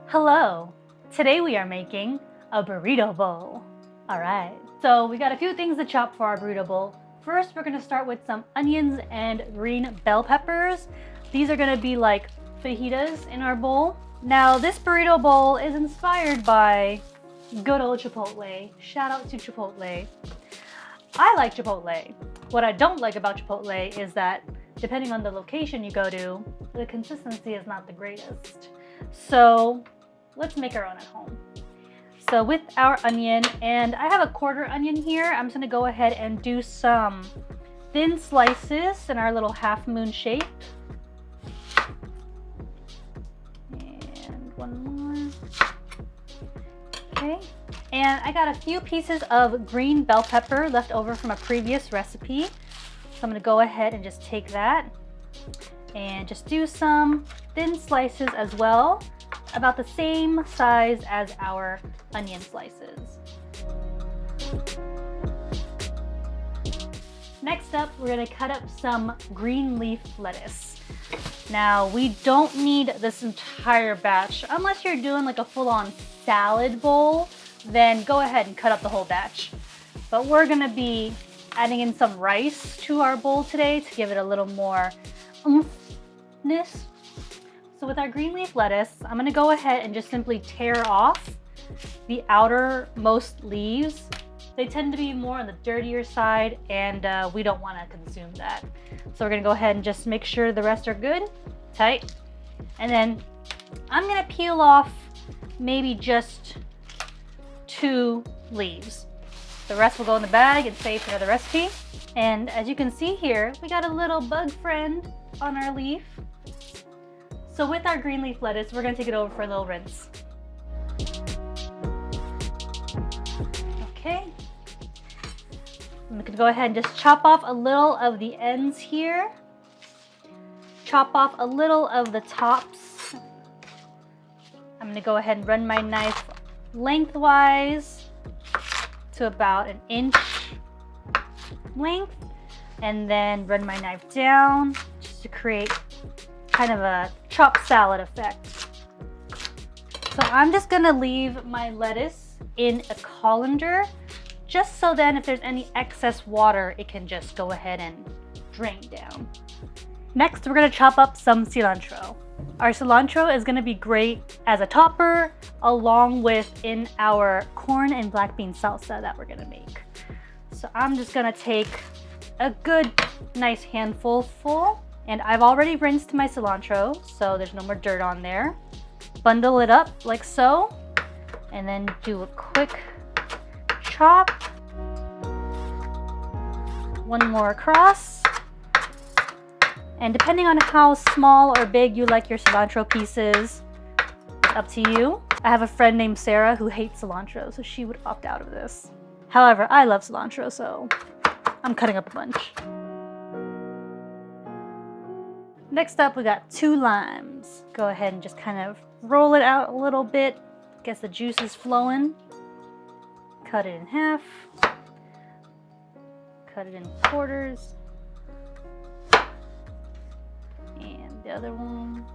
Hello! Today we are making a burrito bowl. Alright, so we got a few things to chop for our burrito bowl. First, we're going to start with some onions and green bell peppers. These are going to be like fajitas in our bowl. Now, this burrito bowl is inspired by good old Chipotle. Shout out to Chipotle. I like Chipotle. What I don't like about Chipotle is that depending on the location you go to, the consistency is not the greatest. So let's make our own at home. So with our onion, and I have a quarter onion here, I'm just gonna go ahead and do some thin slices in our little half moon shape. And one more. Okay. And I got a few pieces of green bell pepper left over from a previous recipe. So I'm gonna go ahead and just take that and just do some thin slices as well, about the same size as our onion slices. Next up, we're gonna cut up some green leaf lettuce. Now, we don't need this entire batch. Unless you're doing like a full-on salad bowl, then go ahead and cut up the whole batch. But we're gonna be adding in some rice to our bowl today to give it a little more oomphness. So with our green leaf lettuce, I'm gonna go ahead and just simply tear off the outermost leaves. They tend to be more on the dirtier side, and we don't wanna consume that. So we're gonna go ahead and just make sure the rest are good, tight. And then I'm gonna peel off maybe just 2 leaves. The rest will go in the bag and save for another recipe. And as you can see here, we got a little bug friend on our leaf. So with our green leaf lettuce, we're gonna take it over for a little rinse. Okay. I'm gonna go ahead and just chop off a little of the ends here. Chop off a little of the tops. I'm gonna go ahead and run my knife lengthwise to about 1 inch length, and then run my knife down just to create kind of a chopped salad effect. So I'm just gonna leave my lettuce in a colander, just so then if there's any excess water, it can just go ahead and drain down. Next, we're gonna chop up some cilantro. Our cilantro is gonna be great as a topper, along with in our corn and black bean salsa that we're gonna make. So I'm just gonna take a good, nice handful full. And I've already rinsed my cilantro, so there's no more dirt on there. Bundle it up like so, and then do a quick chop. One more across. And depending on how small or big you like your cilantro pieces, it's up to you. I have a friend named Sarah who hates cilantro, so she would opt out of this. However, I love cilantro, so I'm cutting up a bunch. Next up, we got 2 limes. Go ahead and just kind of roll it out a little bit. Get the juices flowing. Cut it in half. Cut it in quarters. And the other one.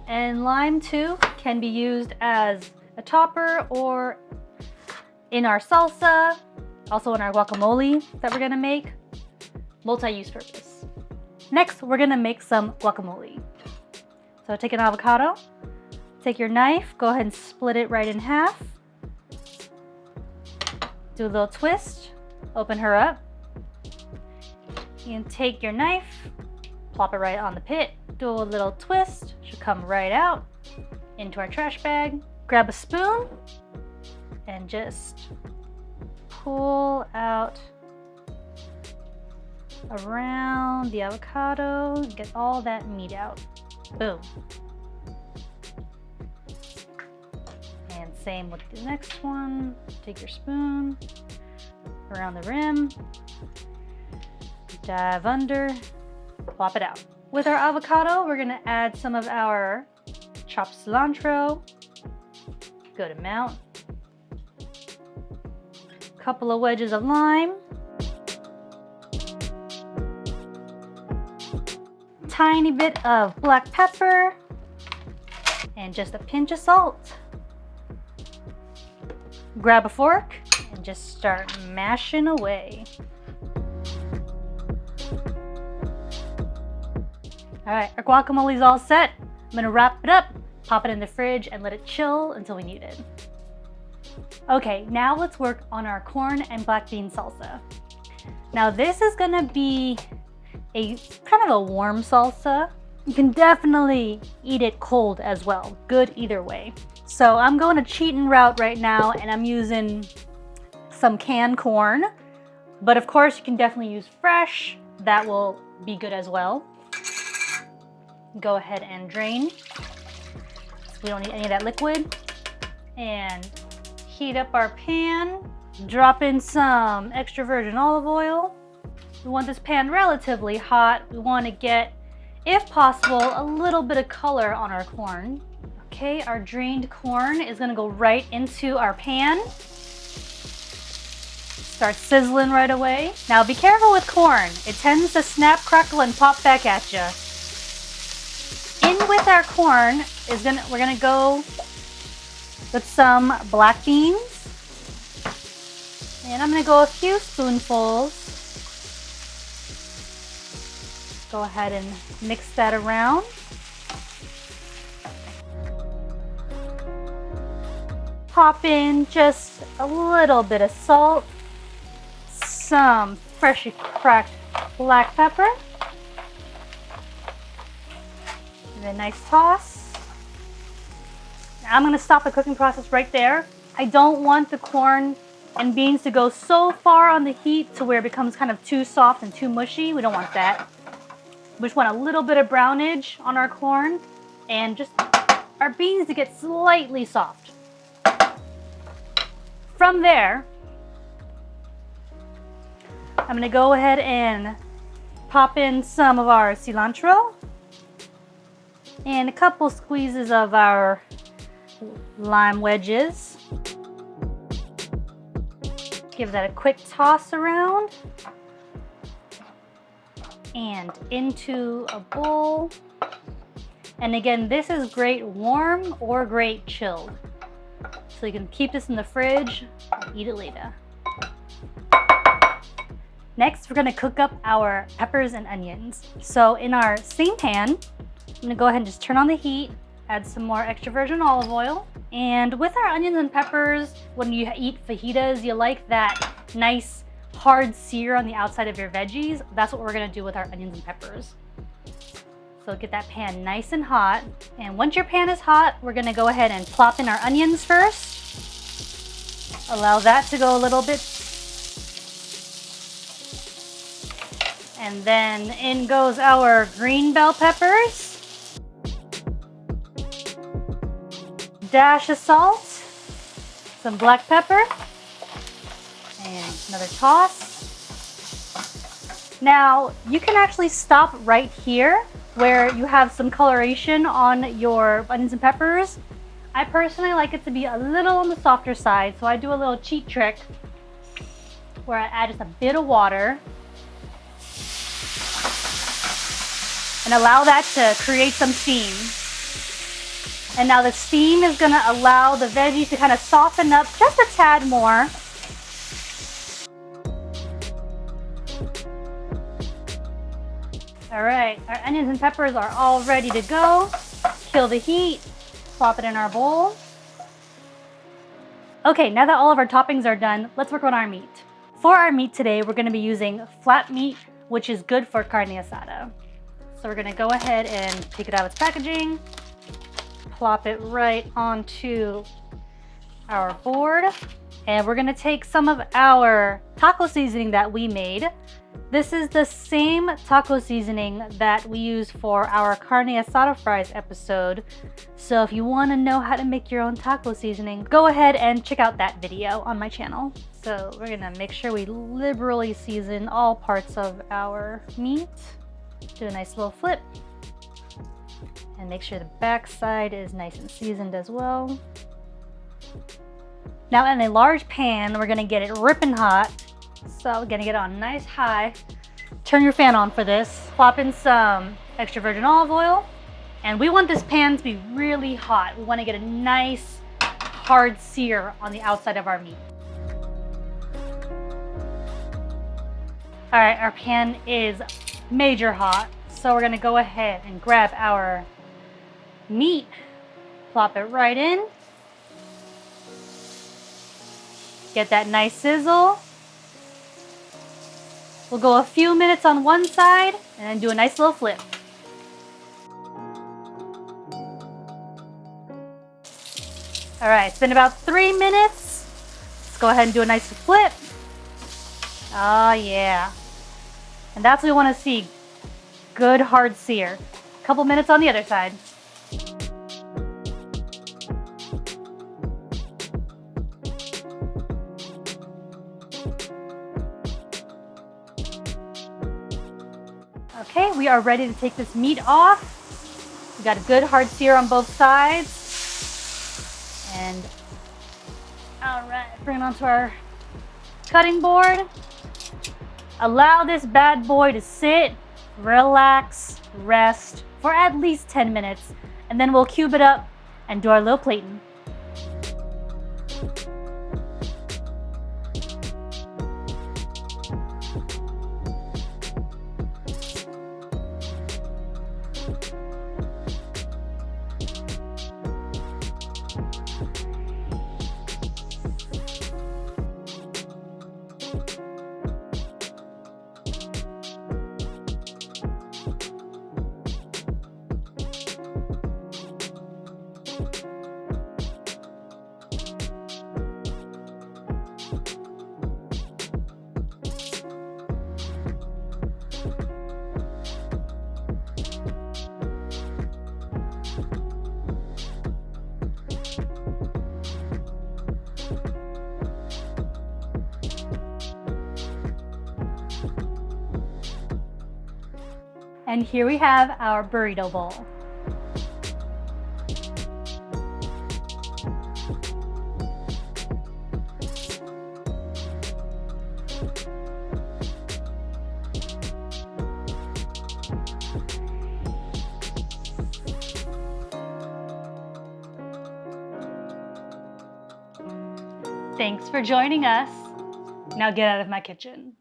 And lime too can be used as a topper or in our salsa, also in our guacamole that we're gonna make. Multi-use purpose. Next, we're gonna make some guacamole. So take an avocado, take your knife, go ahead and split it right in half. Do a little twist, open her up. And take your knife, plop it right on the pit, do a little twist, should come right out into our trash bag. Grab a spoon and just pull out around the avocado, get all that meat out. Boom. And same with the next one. Take your spoon around the rim, dive under, plop it out. With our avocado, we're gonna add some of our chopped cilantro, good amount, couple of wedges of lime, tiny bit of black pepper, and just a pinch of salt. Grab a fork and just start mashing away. All right, our guacamole is all set. I'm gonna wrap it up, pop it in the fridge, and let it chill until we need it. Okay, now let's work on our corn and black bean salsa. Now this is gonna be a kind of a warm salsa. You can definitely eat it cold as well. Good either way. So I'm going a cheating route right now, and I'm using some canned corn. But of course, you can definitely use fresh. That will be good as well. Go ahead and drain. So we don't need any of that liquid. And heat up our pan. Drop in some extra virgin olive oil. We want this pan relatively hot. We want to get, if possible, a little bit of color on our corn. Okay, our drained corn is gonna go right into our pan. Start sizzling right away. Now be careful with corn. It tends to snap, crackle, and pop back at you. In with our corn we're gonna go with some black beans. And I'm gonna go a few spoonfuls. Go ahead and mix that around. Pop in just a little bit of salt, some freshly cracked black pepper, and a nice toss. Now I'm gonna stop the cooking process right there. I don't want the corn and beans to go so far on the heat to where it becomes kind of too soft and too mushy. We don't want that. We just want a little bit of brownage on our corn and just our beans to get slightly soft. From there, I'm gonna go ahead and pop in some of our cilantro and a couple squeezes of our lime wedges. Give that a quick toss around and into a bowl. And again, this is great warm or great chilled. So you can keep this in the fridge and eat it later. Next, we're gonna cook up our peppers and onions. So in our same pan, I'm gonna go ahead and just turn on the heat, add some more extra virgin olive oil. And with our onions and peppers, when you eat fajitas, you like that nice hard sear on the outside of your veggies. That's what we're gonna do with our onions and peppers. So get that pan nice and hot. And once your pan is hot, we're gonna go ahead and plop in our onions first. Allow that to go a little bit. And then in goes our green bell peppers. Dash of salt, some black pepper, and another toss. Now, you can actually stop right here where you have some coloration on your onions and peppers. I personally like it to be a little on the softer side, so I do a little cheat trick where I add just a bit of water and allow that to create some steam. And now the steam is gonna allow the veggies to kind of soften up just a tad more. All right, our onions and peppers are all ready to go. Kill the heat, plop it in our bowl. Okay, now that all of our toppings are done, let's work on our meat. For our meat today, we're gonna be using flat meat, which is good for carne asada. So we're gonna go ahead and take it out of its packaging, plop it right onto our board, and we're gonna take some of our taco seasoning that we made. This is the same taco seasoning that we use for our carne asada fries episode. So if you want to know how to make your own taco seasoning, go ahead and check out that video on my channel. So we're gonna make sure we liberally season all parts of our meat. Do a nice little flip. And make sure the back side is nice and seasoned as well. Now in a large pan, we're gonna get it ripping hot. So we're gonna get it on nice high. Turn your fan on for this. Plop in some extra virgin olive oil. And we want this pan to be really hot. We want to get a nice hard sear on the outside of our meat. All right, our pan is major hot. So we're gonna go ahead and grab our meat, plop it right in. Get that nice sizzle. We'll go a few minutes on one side and then do a nice little flip. All right, it's been about 3 minutes. Let's go ahead and do a nice flip. Oh yeah. And that's what we want to see. Good hard sear. A couple minutes on the other side. Okay, we are ready to take this meat off. We got a good hard sear on both sides. And all right, bring it onto our cutting board. Allow this bad boy to sit, relax, rest for at least 10 minutes, and then we'll cube it up and do our little plating. And here we have our burrito bowl. Thanks for joining us. Now get out of my kitchen.